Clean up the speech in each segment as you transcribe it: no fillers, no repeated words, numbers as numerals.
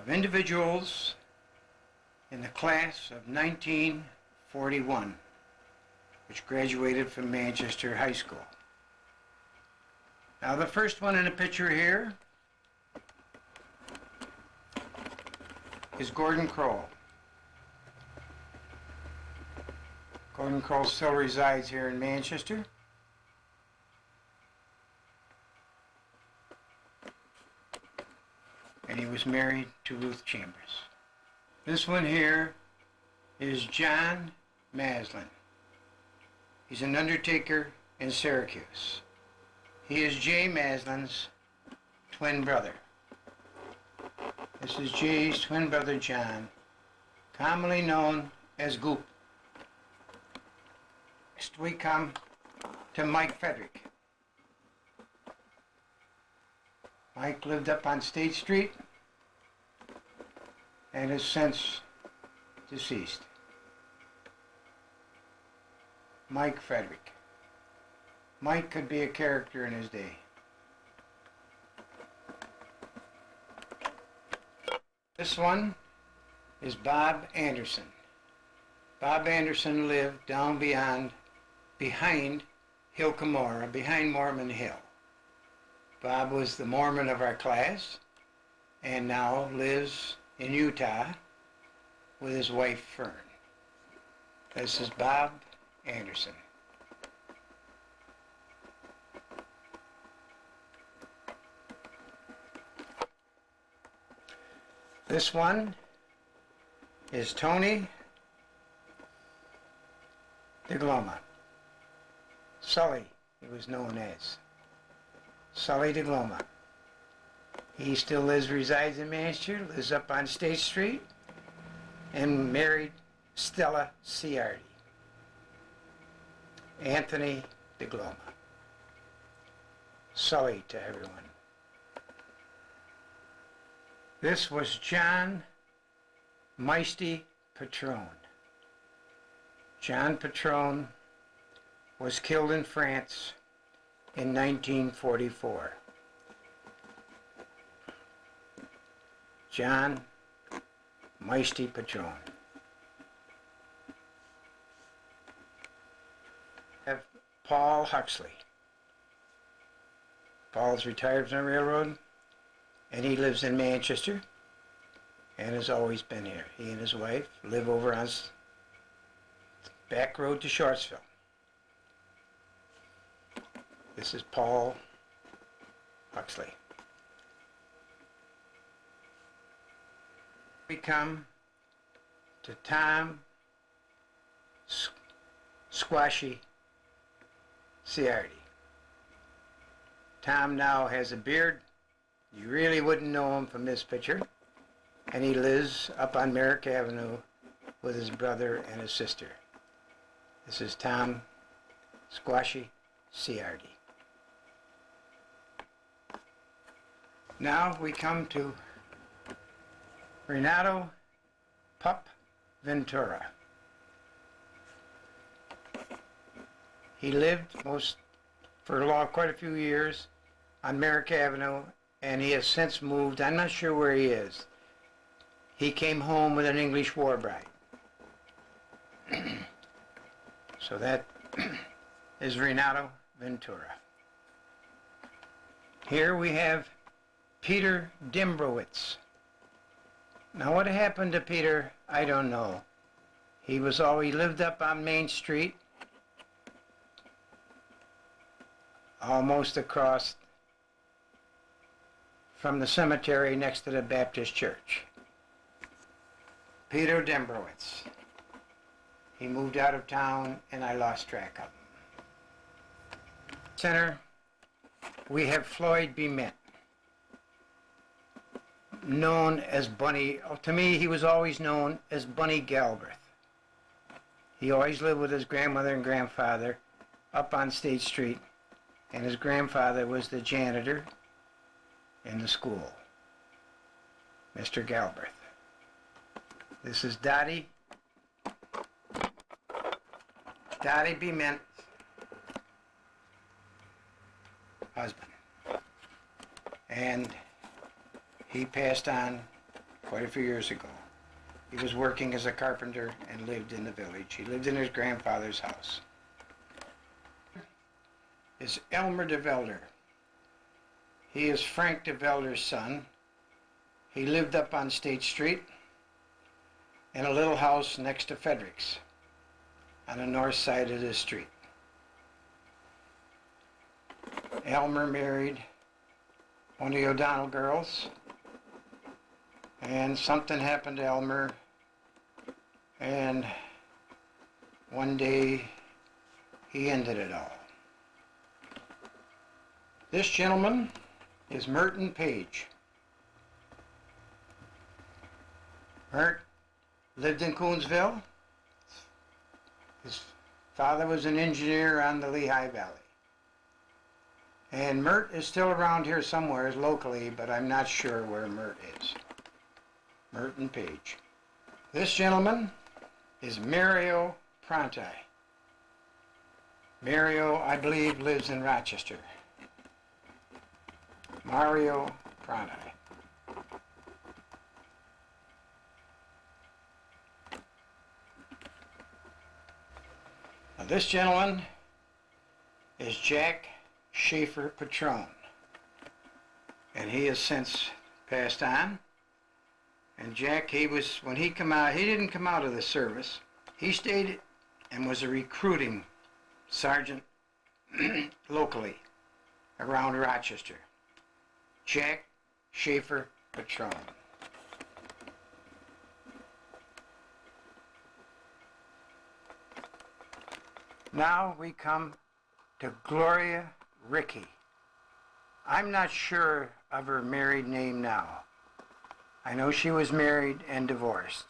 of individuals in the class of 1941, which graduated from Manchester High School. Now the first one in the picture here is Gordon Kroll. Gordon Kroll still resides here in Manchester. And he was married to Ruth Chambers. This one here is John Maslin. He's an undertaker in Syracuse. He is Jay Maslin's twin brother. This is Jay's twin brother John, commonly known as Goop. Next we come to Mike Frederick. Mike lived up on State Street and is since deceased. Mike Frederick. Mike could be a character in his day. This one is Bob Anderson. Bob Anderson lived down behind Hill Cumorah, behind Mormon Hill. Bob was the Mormon of our class and now lives in Utah with his wife Fern. This is Bob Anderson. This one is Tony DeGloma. Sully, he was known as. Sully DeGloma. He still resides in Manchester, lives up on State Street, and married Stella Ciardi. Anthony DeGloma. Sully to everyone. This was John Maisty Patron. John Patron was killed in France in 1944. John Maisty Patron. Have Paul Huxley. Paul's retired from the railroad, and he lives in Manchester and has always been here. He and his wife live over on back road to Shortsville. This is Paul Huxley. We come to Tom Squashy Ciardi. Tom now has a beard. You really wouldn't know him from this picture. And he lives up on Merrick Avenue with his brother and his sister. This is Tom Squashy Ciardi. Now we come to Renato Pup Ventura. He lived for quite a few years on Merrick Avenue, and he has since moved. I'm not sure where he is. He came home with an English war bride. So that is Renato Ventura. Here we have Peter Dimbrowitz. Now what happened to Peter, I don't know. He lived up on Main Street, almost across from the cemetery next to the Baptist church. Peter Dimbrowitz. He moved out of town and I lost track of him. Center, we have Floyd B. Mint, known as Bunny. To me, he was always known as Bunny Galbraith. He always lived with his grandmother and grandfather up on State Street, and his grandfather was the janitor in the school, Mr. Galbraith. This is Dottie B. Mint, husband. And he passed on quite a few years ago. He was working as a carpenter and lived in the village. He lived in his grandfather's house. Is Elmer de Velder. He is Frank de Velder's son. He lived up on State Street in a little house next to Frederick's on the north side of the street. Elmer married one of the O'Donnell girls, and something happened to Elmer, and one day he ended it all. This gentleman is Merton Page. Mert lived in Coonsville. His father was an engineer on the Lehigh Valley. And Mert is still around here somewhere locally, but I'm not sure where Mert is. Merton Page. This gentleman is Mario Pronti. Mario, I believe, lives in Rochester. Mario Pronti. Now this gentleman is Jack Schaefer Patron, and he has since passed on. And Jack, when he came out, he didn't come out of the service. He stayed and was a recruiting sergeant locally around Rochester. Jack Schaefer Patron. Now we come to Gloria Rickey. I'm not sure of her married name now. I know she was married and divorced.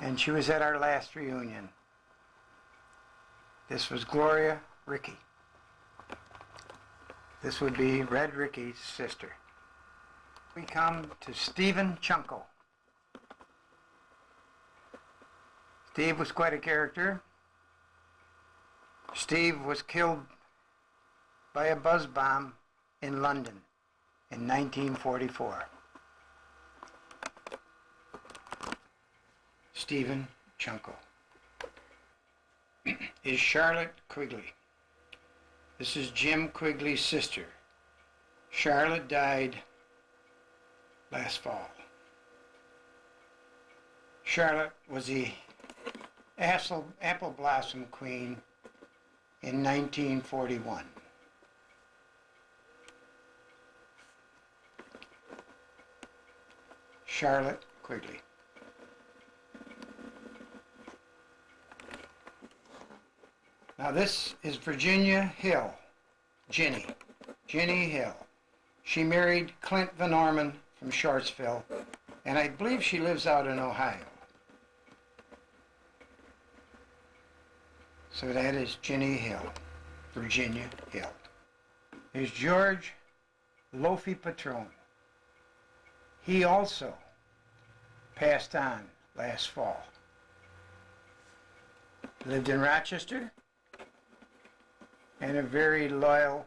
And she was at our last reunion. This was Gloria Rickey. This would be Red Rickey's sister. We come to Stephen Chunko. Steve was quite a character. Steve was killed by a buzz bomb in London in 1944. Stephen Chunko. Is Charlotte Quigley. This is Jim Quigley's sister. Charlotte died last fall. Charlotte was the Apple Blossom Queen in 1941. Charlotte Quigley. Now this is Virginia Hill, Ginny Hill. She married Clint Van Orman from Shortsville, and I believe she lives out in Ohio. So that is Ginny Hill, Virginia Hill. There's George Lofi Patron. He also passed on last fall. Lived in Rochester, and a very loyal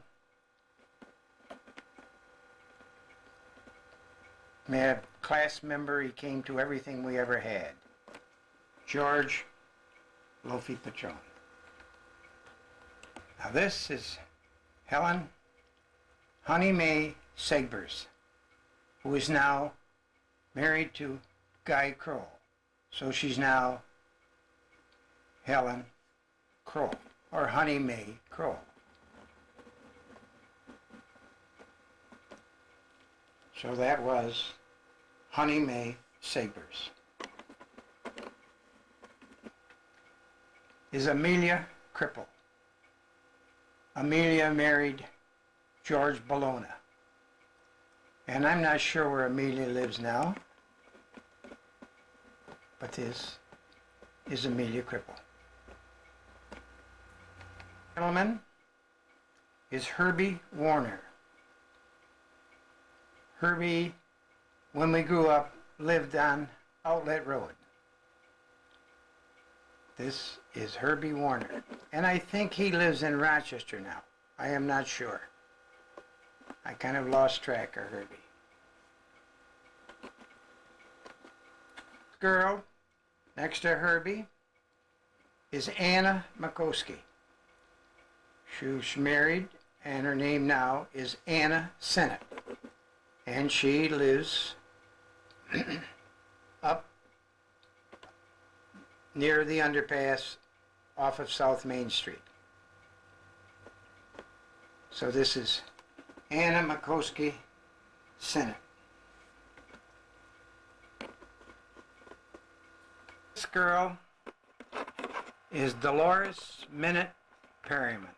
class member. He came to everything we ever had. George Lofi Patron. Now this is Helen Honey Mae Segbers, who is now married to Guy Kroll. So she's now Helen Kroll, or Honey Mae Kroll. So that was Honey Mae Segbers. Is Amelia Cripple. Amelia married George Bologna. And I'm not sure where Amelia lives now, but this is Amelia Cripple. Gentleman is Herbie Warner. Herbie, when we grew up, lived on Outlet Road. This is Herbie Warner. And I think he lives in Rochester now. I am not sure. I kind of lost track of Herbie. girl next to Herbie is Anna Makoski. She's married, and her name now is Anna Sennett. And she lives up near the underpass off of South Main Street. So this is Anna Makoski Sennett. This girl is Dolores Minute Perryman,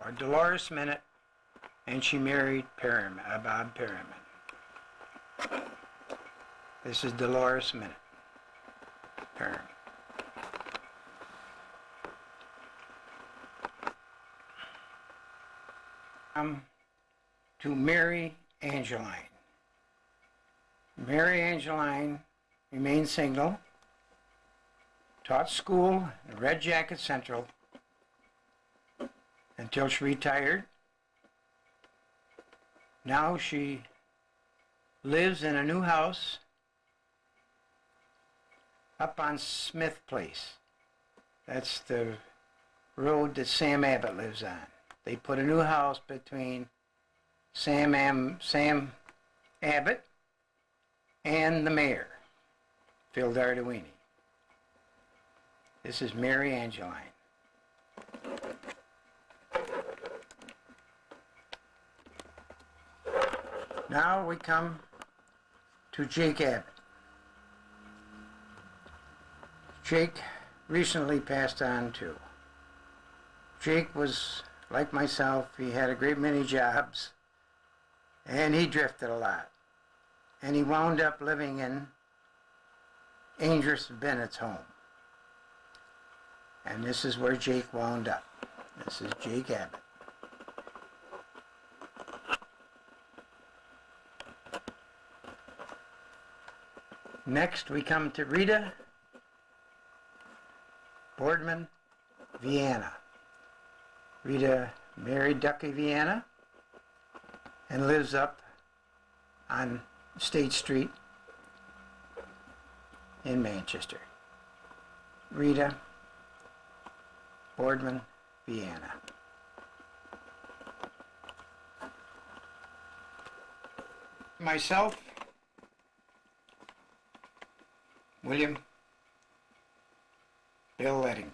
or Dolores Minute, and she married Bob Perryman. This is Dolores Minute Perryman. To Mary Angeline. Mary Angeline remained single, taught school at Red Jacket Central until she retired. Now she lives in a new house up on Smith Place. That's the road that Sam Abbott lives on. They put a new house between Sam Abbott and the mayor, Phil Darduini. This is Mary Angeline. Now we come to Jake Abbott. Jake recently passed on too. Jake was like myself. He had a great many jobs, and he drifted a lot. And he wound up living in Andrus Bennett's home. And this is where Jake wound up. This is Jake Abbott. Next we come to Rita Boardman Viana. Rita married Ducky Viana and lives up on State Street in Manchester. Rita Boardman Viana. Myself, William Bill Ettinger.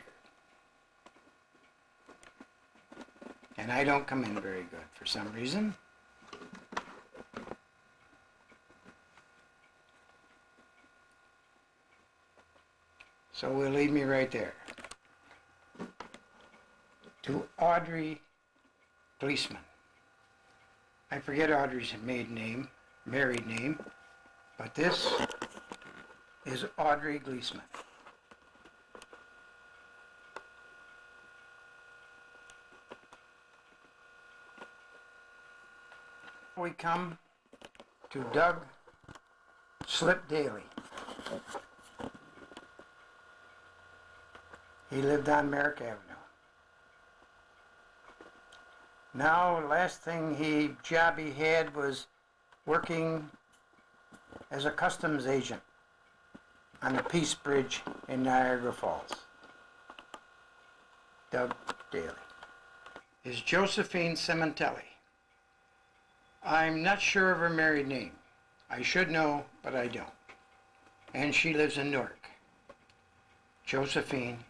And I don't come in very good for some reason. So we'll leave me right there. To Audrey Gleesman. I forget Audrey's maiden name, married name, but this is Audrey Gleesman. We come to Doug Slip Daly. He lived on Merrick Avenue. Now, last job he had was working as a customs agent on the Peace Bridge in Niagara Falls. Doug Daly. Is Josephine Cementelli. I'm not sure of her married name. I should know, but I don't. And she lives in Newark. Josephine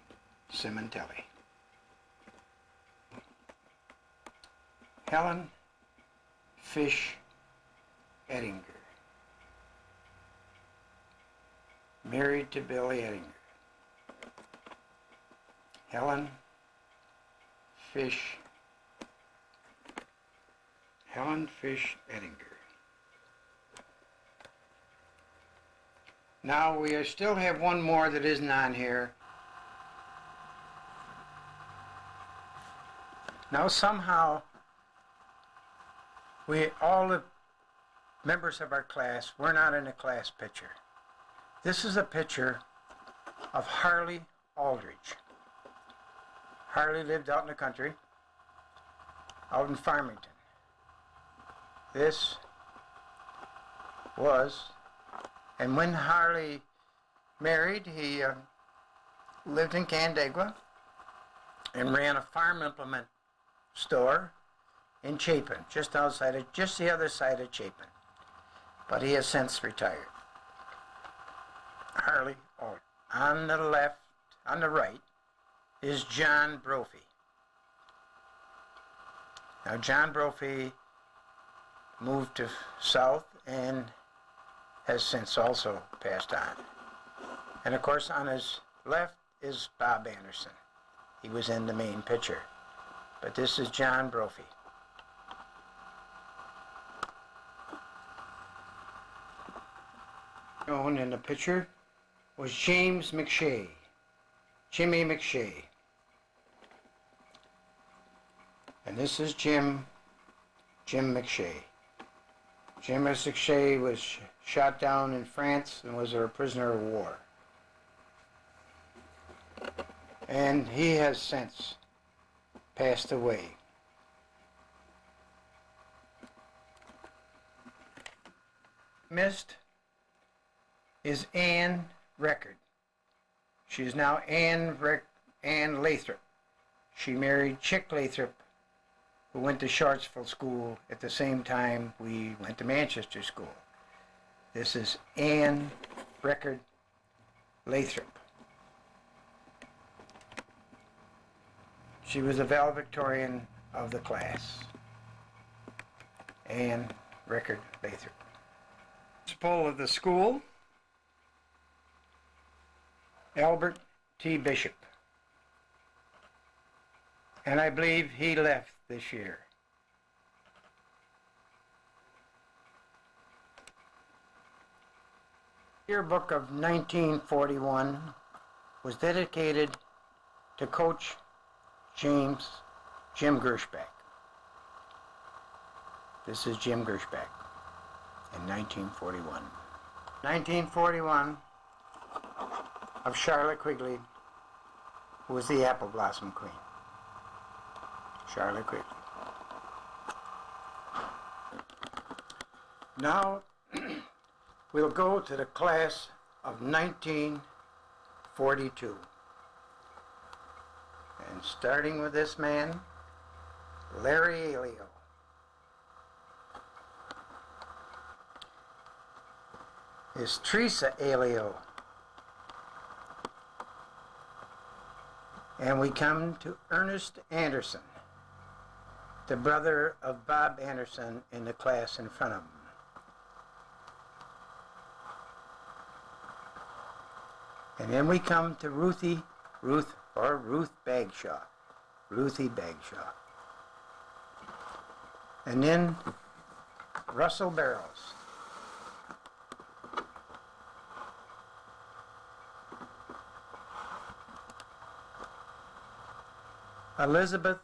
Cementelli. Helen Fish Ettinger. Married to Billy Ettinger. Helen Fish Ettinger. Now we still have one more that isn't on here. Now somehow all the members of our class, we're not in a class picture. This is a picture of Harley Aldridge. Harley lived out in the country, out in Farmington. This was, and when Harley married. He lived in Canandaigua and ran a farm implement store in Chapin, just the other side of Chapin. But he has since retired. Harley, on the right, is John Brophy. Now, John Brophy moved to South and has since also passed on. And of course, on his left is Bob Anderson. He was in the main picture. But this is John Brophy. Shown in the picture was James McShay, Jimmy McShay. And this is Jim McShay. Jim McShay was shot down in France and was a prisoner of war. And he has since passed away. Missed is Ann Record. She is now Ann Lathrop. She married Chick Lathrop, who went to Shortsville School at the same time we went to Manchester School. This is Ann Record Lathrop. She was the valedictorian of the class. Ann Record Lathrop. Principal of the school, Albert T. Bishop. And I believe he left this year. Yearbook of 1941 was dedicated to Coach Jim Gershback. This is Jim Gershback in 1941. 1941 of Charlotte Quigley, who was the Apple Blossom Queen. Charlotte Quigley. Now we'll go to the class of 1942. And starting with this man, Larry Alio. Is Teresa Alio. And we come to Ernest Anderson, the brother of Bob Anderson in the class in front of him. And then we come to Ruth Bagshaw, Ruthie Bagshaw. And then Russell Barrows. Elizabeth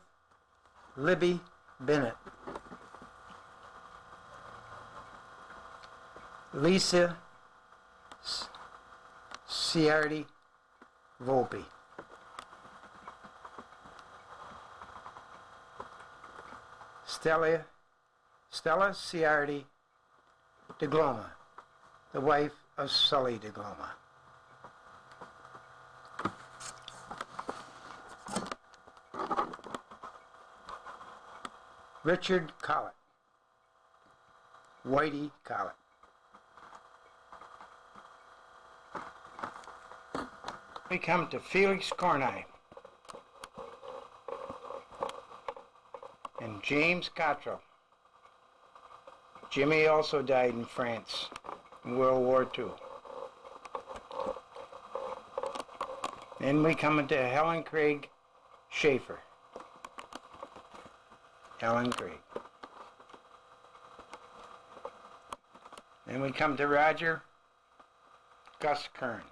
Libby Bennett. Lisa Ciardi Volpe. Stella Ciardi DeGloma, the wife of Sully DeGloma. Richard Collett, Whitey Collett. We come to Felix Corneye and James Cottrell. Jimmy also died in France in World War II. Then we come into Helen Craig Schaefer. Helen Craig. Then we come to Roger Gus Kern.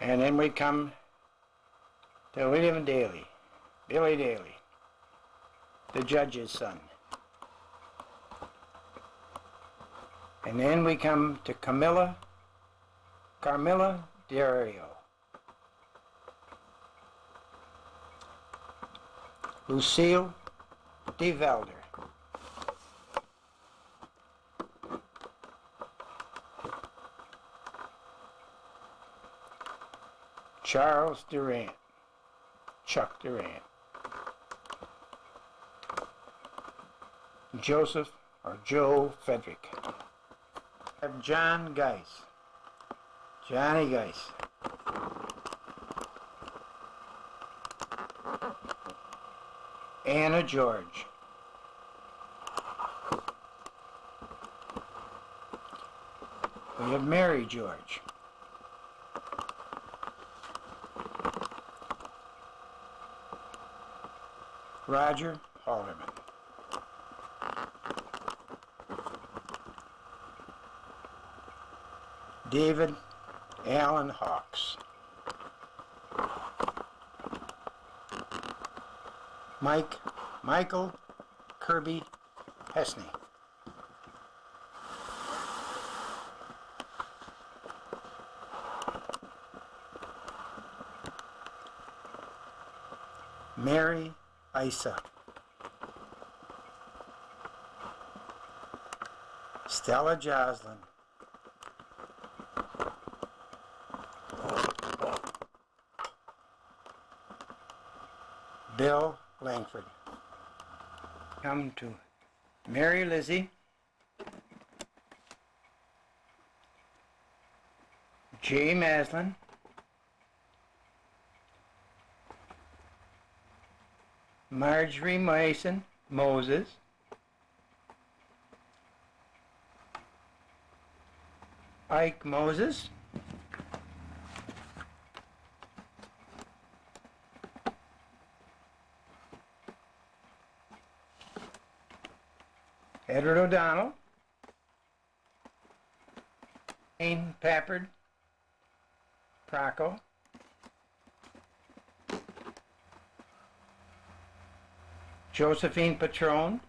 And then we come to William Daly, Billy Daly, the judge's son. And then we come to Carmilla Diario, Lucille DeValder, Charles Durant, Chuck Durant. Joseph or Joe Frederick. Have John Geiss, Johnny Geiss. Anna George. We have Mary George. Roger Halderman. David Allen Hawks. Michael Kirby Hesney. Mary Isa. Stella Joslin. Bill Langford. Come to Mary Lizzie, Jay Maslin, Marjorie Mason Moses, Ike Moses, Edward O'Donnell, Jane Pappard, Procco, Josephine Patron,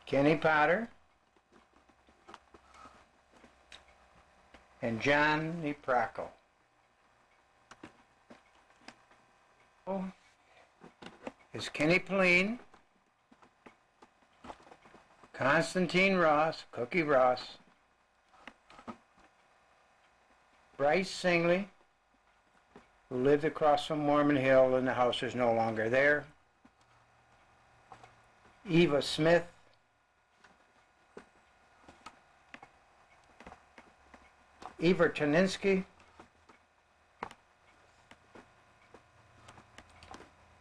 Kenny Potter, and Johnny Procco. Is Kenny Pauline, Constantine Ross, Cookie Ross, Bryce Singley, who lived across from Mormon Hill and the house is no longer there, Eva Smith, Eva Toninsky,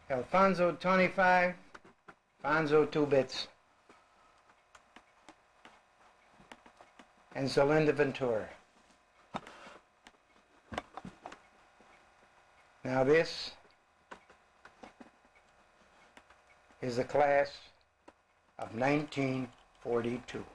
Alfonso 25, Fonzo 2 Bits, and Zelinda Ventura. Now this is the class of 1942.